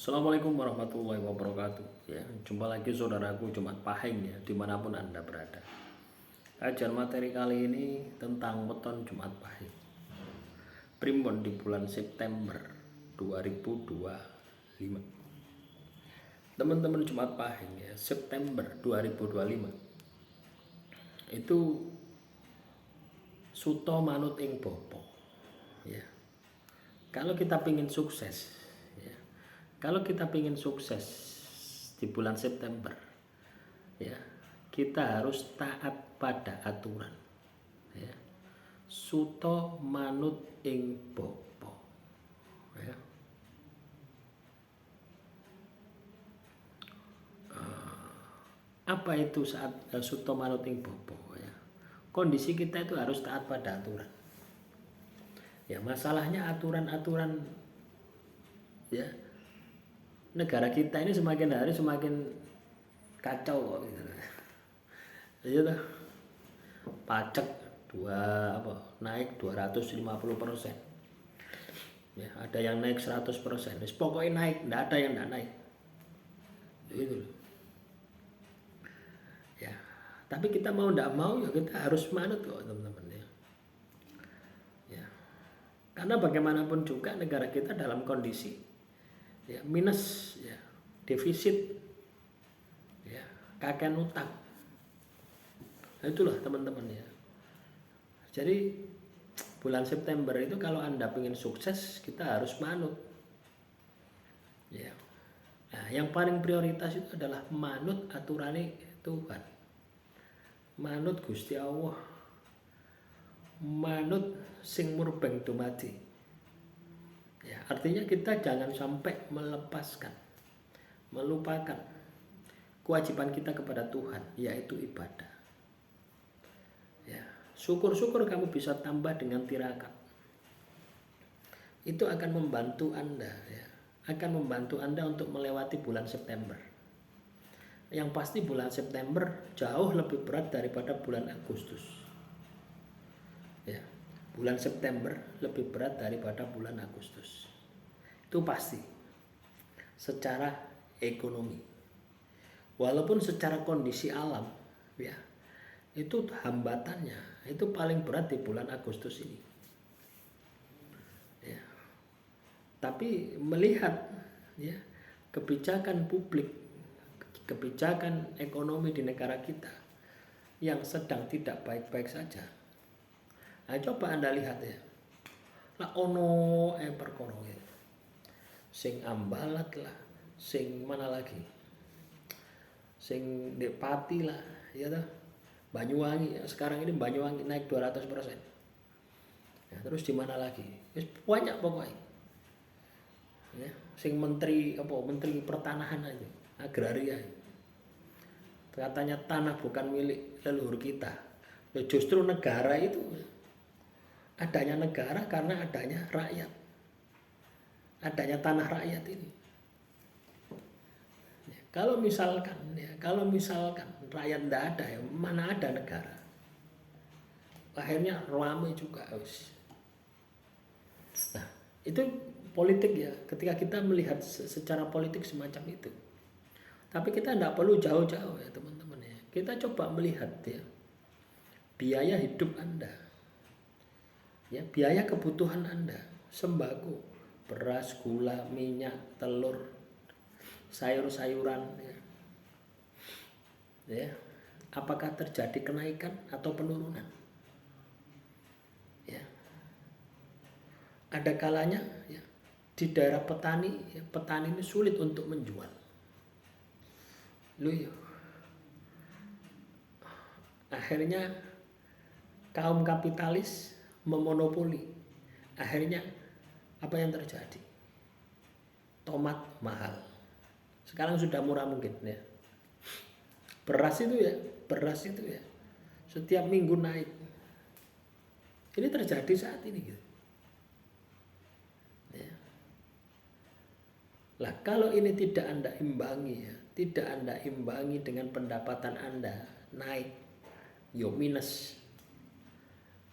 Assalamualaikum warahmatullahi wabarakatuh. Ya, jumpa lagi saudaraku Jumat Pahing ya, dimanapun Anda berada. Kajian materi kali ini tentang weton Jumat Pahing. Primbon di bulan September 2025. Teman-teman Jumat Pahing ya, September 2025 itu suto manut ing bopo. Ya. Kalau kita pingin sukses, ya, kalau kita ingin sukses di bulan September, ya, kita harus taat pada aturan. Ya. Suto manut ing bopo. Ya. Apa itu saat suto manut ing bopo? Ya. Kondisi kita itu harus taat pada aturan. Ya, masalahnya aturan-aturan ya negara kita ini semakin hari semakin kacau kok gitu. Iya tuh. Pajak naik 250%. Ya, ada yang naik 100%. Pokoknya naik, enggak ada yang enggak naik. Gitu. Ya, tapi kita mau enggak mau ya kita harus manut kok teman-teman ya. Ya. Karena bagaimanapun juga negara kita dalam kondisi ya minus ya, defisit ya, kakek utang. Nah, itulah teman-teman ya. Jadi bulan September itu kalau Anda ingin sukses kita harus manut. Ya. Nah, yang paling prioritas itu adalah manut aturane Tuhan. Manut Gusti Allah. Manut sing murbeng dumadi. Ya, artinya kita jangan sampai melupakan kewajiban kita kepada Tuhan, yaitu ibadah. Ya, syukur-syukur kamu bisa tambah dengan tirakat. Itu akan membantu Anda, ya, akan membantu Anda untuk melewati bulan September. Yang pasti bulan September jauh lebih berat daripada bulan Agustus. Ya, bulan September lebih berat daripada bulan Agustus. Itu pasti. Secara ekonomi. Walaupun secara kondisi alam, ya, itu hambatannya itu paling berat di bulan Agustus ini. Ya. Tapi melihat ya kebijakan publik, kebijakan ekonomi di negara kita yang sedang tidak baik-baik saja. Nah, coba Anda lihat ya. Lah ono perkara ya. Sing ambalat lah, sing mana lagi? Sing Depati lah, ya toh. Banyuwangi, sekarang ini Banyuwangi naik 200%. Ya, terus di mana lagi? Banyak pokoknya. Ya, sing menteri pertanahan aja, agraria. Katanya tanah bukan milik leluhur kita. Ya, justru negara itu adanya negara karena adanya rakyat. Adanya tanah rakyat ini. Ya, kalau misalkan rakyat tidak ada, ya mana ada negara. Akhirnya ramai juga. Nah, itu politik ya. Ketika kita melihat secara politik semacam itu. Tapi kita tidak perlu jauh-jauh ya teman-teman ya. Kita coba melihat ya biaya hidup Anda. Ya, biaya kebutuhan Anda, sembako, beras, gula, minyak, telur, sayur-sayuran ya. Ya. Apakah terjadi kenaikan atau penurunan? Ya. Ada kalanya ya, di daerah petani, ya, petani ini sulit untuk menjual. Loh ya. Akhirnya kaum kapitalis memonopoli. Akhirnya apa yang terjadi? Tomat mahal. Sekarang sudah murah mungkin ya. Beras itu ya setiap minggu naik. Ini terjadi saat ini gitu. Ya. Lah kalau ini tidak Anda imbangi ya, tidak Anda imbangi dengan pendapatan Anda naik, yo minus.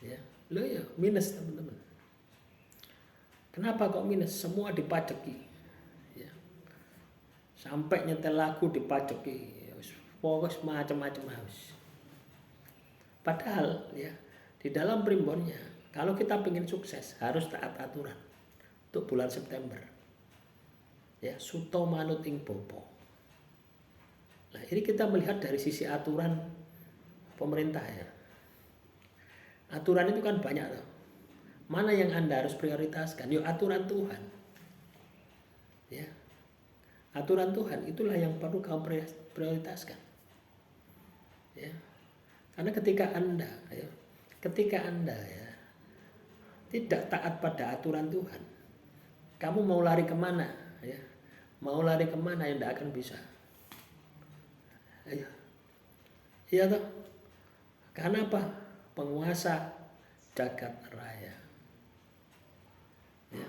Ya, lo ya minus teman-teman. Kenapa kok minus? Semua dipajaki. Ya. sampai nyetel lagu dipajeki, fokus macam-macam harus. Padahal ya di dalam primbonnya, kalau kita ingin sukses harus taat aturan untuk bulan September. Ya, suto manut ing bopo. Nah, ini kita melihat dari sisi aturan pemerintah ya. Aturan itu kan banyak loh. Mana yang Anda harus prioritaskan? Yuk aturan Tuhan. Ya. Aturan Tuhan itulah yang perlu kamu prioritaskan. Ya. Karena ketika Anda ya, tidak taat pada aturan Tuhan, kamu mau lari kemana? Ya, mau lari kemana yang tidak akan bisa. Ayo. Iya toh? Karena apa? Penguasa jagat raya. Ya.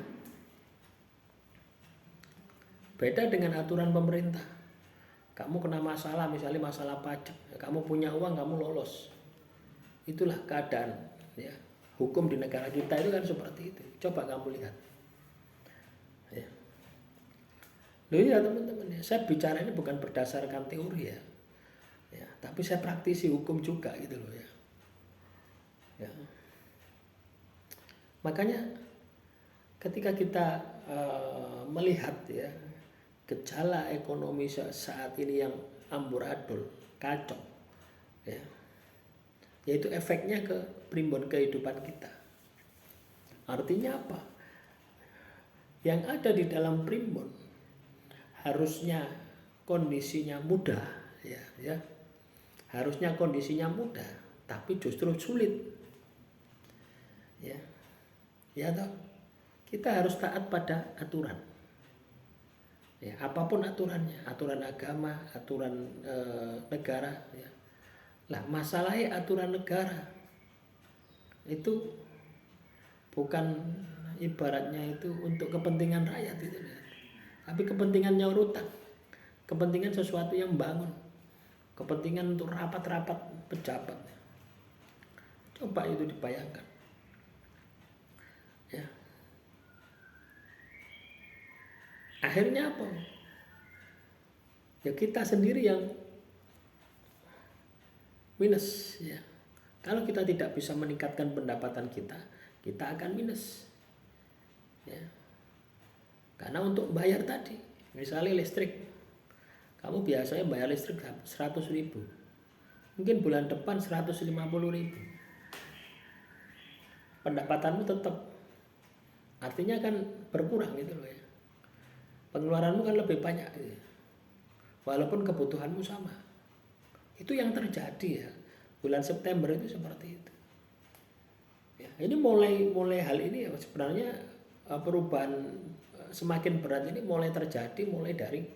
Beda dengan aturan pemerintah. Kamu kena masalah, misalnya masalah pajak, kamu punya uang, kamu lolos. Itulah keadaan ya. Hukum di negara kita itu kan seperti itu. Coba kamu lihat. Ya. Loh ya teman-teman ya, saya bicara ini bukan berdasarkan teori ya. Ya, tapi saya praktisi hukum juga gitu loh ya. Ya. Makanya ketika kita melihat ya gejala ekonomi saat ini yang amburadul, kacau, ya, yaitu efeknya ke primbon kehidupan kita. Artinya apa? Yang ada di dalam primbon harusnya kondisinya mudah, ya, harusnya kondisinya mudah, tapi justru sulit, ya toh. Kita harus taat pada aturan. Ya, apapun aturannya, aturan agama, aturan negara. Ya. Lah masalahnya aturan negara itu bukan ibaratnya itu untuk kepentingan rakyat itu, ya. Tapi kepentingan nyaur utang, kepentingan sesuatu yang bangun, kepentingan untuk rapat-rapat pejabat. Coba itu dibayangkan. Ya. Akhirnya apa? Ya kita sendiri yang minus ya. Kalau kita tidak bisa meningkatkan pendapatan kita akan minus. Ya. Karena untuk bayar tadi, misalnya listrik, kamu biasanya bayar listrik 100.000. Mungkin bulan depan 150.000. Pendapatanmu tetap, artinya kan berkurang gitu loh ya. Pengeluaranmu kan lebih banyak gitu. Walaupun kebutuhanmu sama. Itu yang terjadi ya. Bulan September itu seperti itu. Ya, ini mulai hal ini ya, sebenarnya perubahan semakin berat ini mulai terjadi mulai dari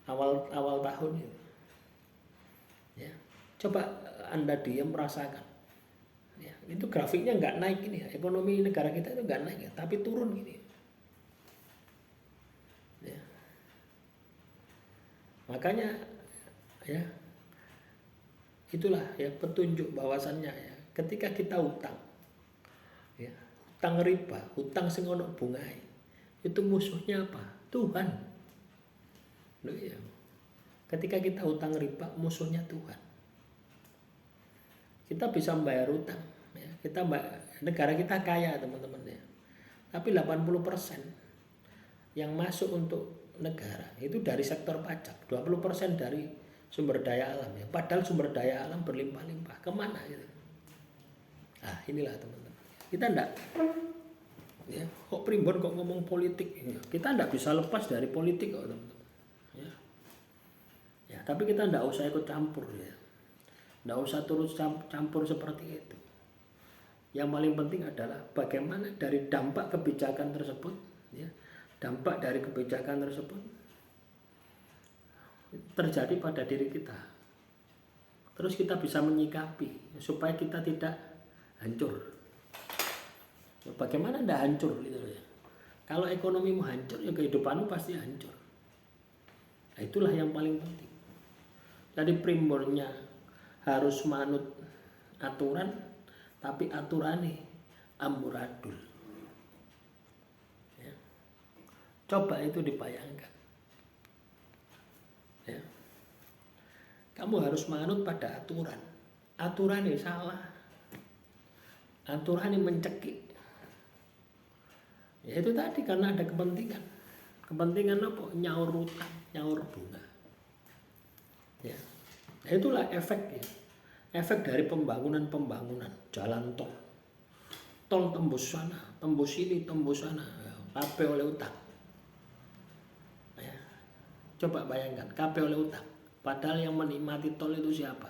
awal tahun itu. Ya. Coba Anda diam merasakan. Ya, itu grafiknya nggak naik ini ya. Ekonomi negara kita itu nggak naik ya, tapi turun gini. Makanya ya itulah ya petunjuk bahwasannya ya ketika kita hutang ya, hutang riba, hutang sing ono bungae, itu musuhnya apa? Tuhan. Loh ya. Ketika kita hutang riba, musuhnya Tuhan. Kita bisa membayar hutang ya. Negara kita kaya teman-teman ya. Tapi 80% yang masuk untuk negara itu dari sektor pajak, 20% dari sumber daya alam ya. Padahal sumber daya alam berlimpah-limpah, kemana gitu? Ah inilah teman-teman. Kita enggak, ya kok primbon kok ngomong politik? Ya, kita enggak bisa lepas dari politik kok teman-teman. Ya, tapi kita enggak usah ikut campur ya, enggak usah turut campur seperti itu. Yang paling penting adalah bagaimana dari dampak kebijakan tersebut, ya. Dampak dari kebijakan tersebut terjadi pada diri kita. Terus kita bisa menyikapi supaya kita tidak hancur. Bagaimana tidak hancur gitu ya. Kalau ekonomimu hancur ya kehidupanmu pasti hancur. Nah, itulah yang paling penting. Jadi primbonnya harus manut aturan, tapi aturannya amburadul. Coba itu dibayangkan. Kamu harus manut pada aturan. Aturan ini salah. Aturan ini mencekik. Ya itu tadi karena ada kepentingan. Kepentingan apa? Nyaur utang, nyaur bunga. Ya. Nah, itulah efeknya. Efek dari pembangunan jalan tol. Tol tembus sana, tembus sini, tembus sana. KP oleh utang. Ya. Coba bayangkan, KP oleh utang. Padahal yang menikmati tol itu siapa?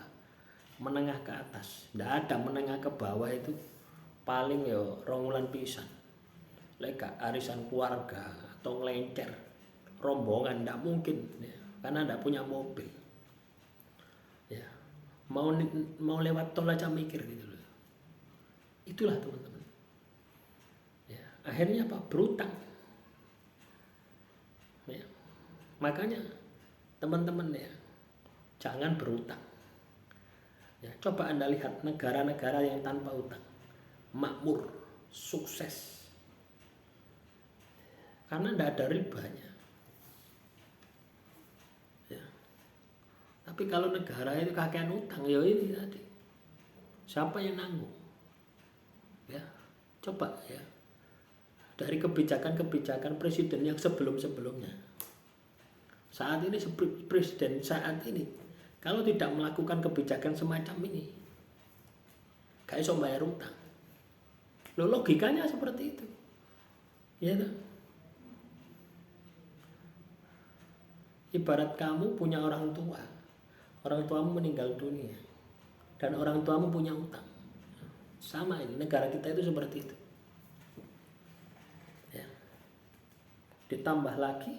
Menengah ke atas. Tidak ada menengah ke bawah itu paling ya rongulan pisan. Leka arisan keluarga atau ngelencer rombongan tidak mungkin ya, karena tidak punya mobil. Ya, mau lewat tol aja mikir gitu loh. Itulah teman-teman. Ya, akhirnya apa? Berutang. Ya, makanya teman-teman ya, jangan berutang. Ya, coba Anda lihat negara-negara yang tanpa utang, makmur, sukses. Karena tidak ada ribanya. Ya. Tapi kalau negara itu kakean utang, ya ini tadi. Siapa yang nanggung? Ya, coba ya. Dari kebijakan-kebijakan presiden yang sebelum-sebelumnya. Saat ini presiden saat ini kalau tidak melakukan kebijakan semacam ini, gak iso bayar utang. Loh, logikanya seperti itu. Ya tak? Ibarat kamu punya orang tua, orang tuamu meninggal dunia, dan orang tuamu punya utang. Sama ini, negara kita itu seperti itu. Ya. Ditambah lagi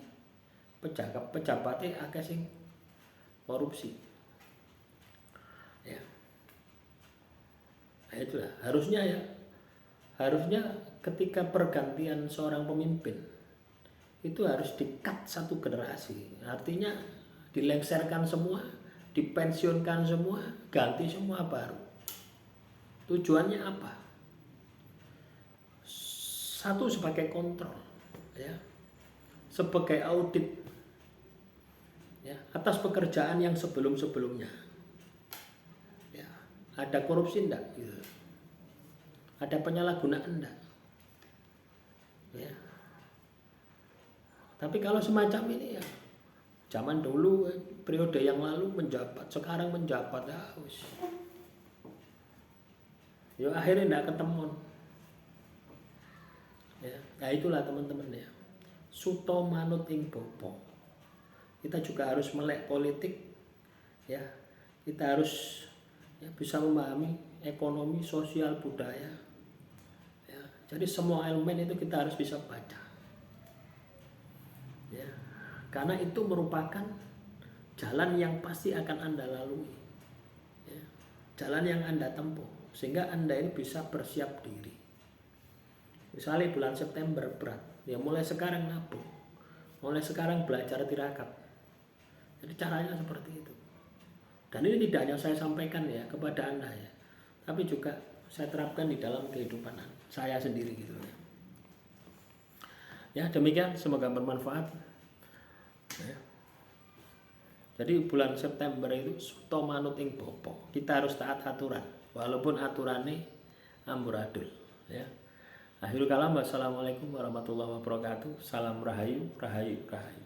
pejabatnya agak sing korupsi. Ya. Nah, itulah harusnya ketika pergantian seorang pemimpin itu harus di-cut satu generasi. Artinya dilengserkan semua, dipensiunkan semua, ganti semua baru. Tujuannya apa? Satu sebagai kontrol, ya, sebagai audit, ya, atas pekerjaan yang sebelum-sebelumnya. Ya, ada korupsi enggak? Gitu. Ada penyalahgunaan enggak? Ya. Tapi kalau semacam ini ya, zaman dulu periode yang lalu menjabat, sekarang menjabat harus. Ya akhirnya tidak ketemu. Ya, nah itulah teman-teman ya. Suto manut ing bopo. Kita juga harus melek politik, ya. Kita harus ya, bisa memahami ekonomi, sosial, budaya. Ya, jadi semua elemen itu kita harus bisa baca. Ya, karena itu merupakan jalan yang pasti akan Anda lalui, ya, jalan yang Anda tempuh, sehingga Anda ini bisa bersiap diri. Misalnya bulan September berat, ya mulai sekarang nabung, mulai sekarang belajar tirakat. Jadi caranya seperti itu. Dan ini tidak hanya saya sampaikan ya kepada Anda ya, tapi juga saya terapkan di dalam kehidupan saya sendiri gitu ya. Ya demikian, semoga bermanfaat. Ya. Jadi bulan September itu suto manut ing bopo. Kita harus taat aturan, walaupun aturannya amburadul. Ya. Akhirul kalam, wassalamualaikum warahmatullahi wabarakatuh. Salam rahayu, rahayu, rahayu.